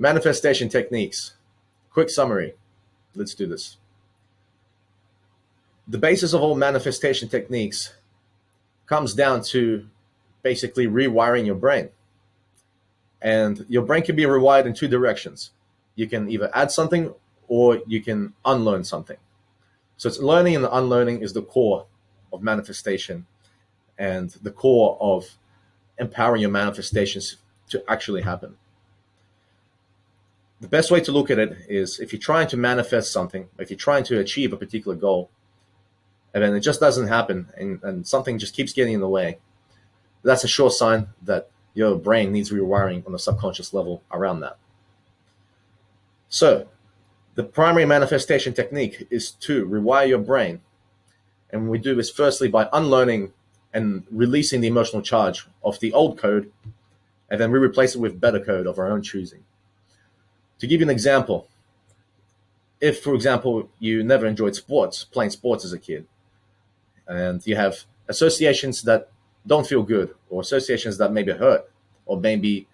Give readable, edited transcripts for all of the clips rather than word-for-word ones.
Manifestation techniques. Quick summary. Let's do this. The basis of all manifestation techniques comes down to basically rewiring your brain. And your brain can be rewired in two directions. You can either add something or you can unlearn something. So it's learning and unlearning is the core of manifestation and the core of empowering your manifestations to actually happen. The best way to look at it is if you're trying to manifest something, if you're trying to achieve a particular goal, and then it just doesn't happen and something just keeps getting in the way, that's a sure sign that your brain needs rewiring on a subconscious level around that. So the primary manifestation technique is to rewire your brain. And we do this firstly by unlearning and releasing the emotional charge of the old code, and then we replace it with better code of our own choosing. To give you an example, if, for example, you never enjoyed sports, playing sports as a kid, and you have associations that don't feel good, or associations that maybe hurt, or maybe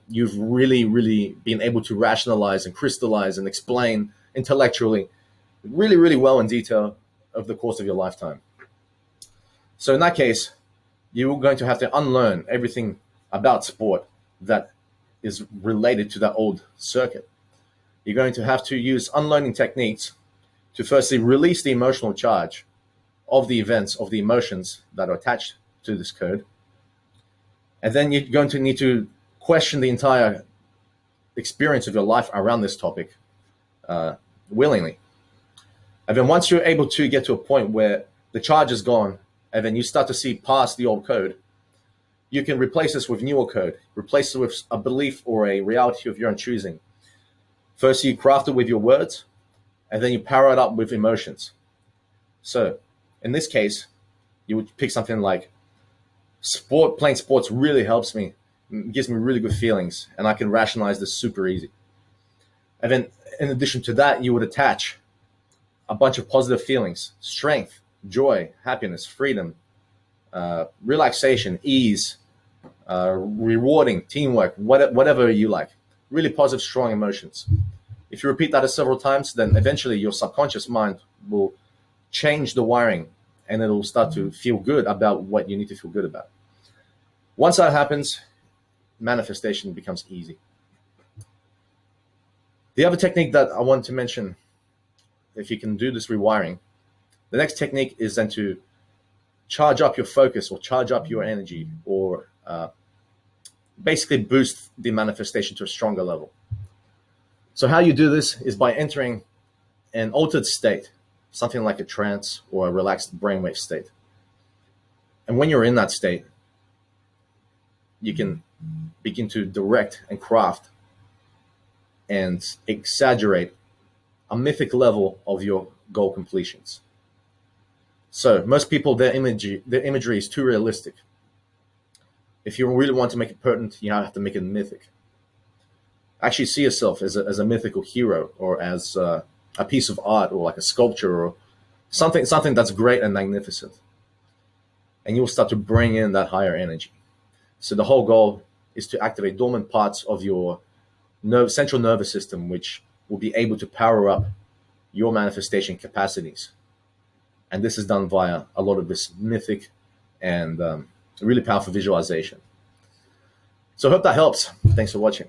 you've really been able to rationalize and crystallize and explain intellectually really well in detail over the course of your lifetime. So in that case, you're going to have to unlearn everything about sport that is related to that old circuit. You're going to have to use unlearning techniques to firstly release the emotional charge of the events, of the emotions that are attached to this code. And then you're going to need to question the entire experience of your life around this topic willingly. And then once you're able to get to a point where the charge is gone, and then you start to see past the old code, you can replace this with newer code, replace it with a belief or a reality of your own choosing. First, you craft it with your words, and then you power it up with emotions. So in this case, you would pick something like, playing sports really helps me, gives me really good feelings, and I can rationalize this super easy. And then in addition to that, you would attach a bunch of positive feelings: strength, joy, happiness, freedom, relaxation, ease, rewarding, teamwork, whatever you like. Really positive, strong emotions. If you repeat that several times, then eventually your subconscious mind will change the wiring, and it'll start to feel good about what you need to feel good about. Once that happens, manifestation becomes easy. The other technique that I want to mention, if you can do this rewiring, the next technique is then to charge up your focus or charge up your energy, or basically boost the manifestation to a stronger level. So how you do this is by entering an altered state, something like a trance or a relaxed brainwave state. And when you're in that state, you can begin to direct and craft and exaggerate a mythic level of your goal completions. So most people, their imagery is too realistic. If you really want to make it pertinent, you have to make it mythic. Actually see yourself as a mythical hero, or as a piece of art, or like a sculpture, or something that's great and magnificent. And you'll start to bring in that higher energy. So the whole goal is to activate dormant parts of your central nervous system, which will be able to power up your manifestation capacities. And this is done via a lot of this mythic and really powerful visualization. So I hope that helps. Thanks for watching.